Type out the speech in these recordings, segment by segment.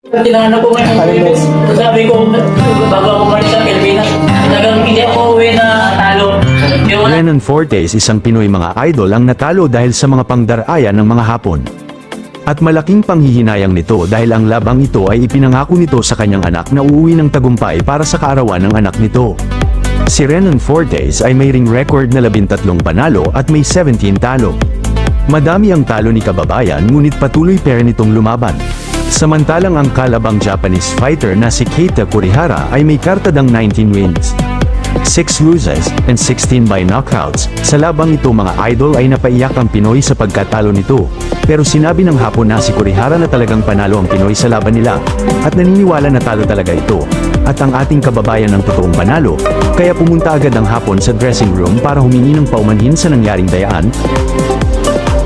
Tinanong ko ngayon, previous. Sabi ko, bago ako umalis sa Pilipinas, talagang hindi ako uwi na talo. Yung Renan Fortes, isang Pinoy mga idol ang natalo dahil sa mga pangdaraya ng mga Hapon. At malaking panghihinayang nito dahil ang labang ito ay ipinangako nito sa kanyang anak na uuwi ng tagumpay para sa kaarawan ng anak nito. Si Renan Fortes ay may ring record na 13 panalo at may 17 talo. Madami ang talo ni kababayan ngunit patuloy pa rin itong lumaban. Samantalang ang kalabang Japanese fighter na si Keita Kurihara ay may kartadang 19 wins, 6 losses, and 16 by knockouts. Sa labang ito mga idol ay napaiyak ang Pinoy sa pagkatalo nito. Pero sinabi ng Hapon na si Kurihara na talagang panalo ang Pinoy sa laban nila, at naniniwala na talo talaga ito, at ang ating kababayan ang totoong panalo, kaya pumunta agad ang Hapon sa dressing room para humingi ng paumanhin sa nangyaring dayaan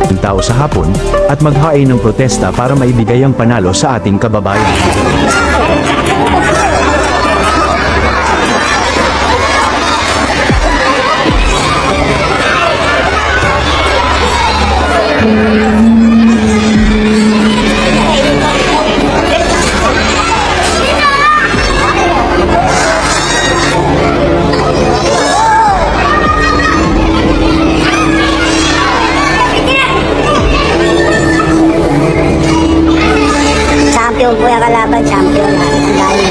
ng tao sa Hapon, at maghain ng protesta para maibigay ang panalo sa ating kababayan. Champion po yung kalaban, champion. Ang dami.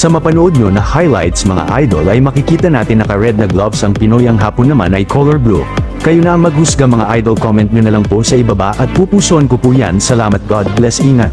Sa mapanood nyo na highlights mga idol ay makikita natin naka-red na gloves ang Pinoy, ang hapon naman ay color blue. Kayo na ang maghusga mga idol, comment nyo na lang po sa ibaba at pupusuan ko po yan. Salamat, God bless, ingat.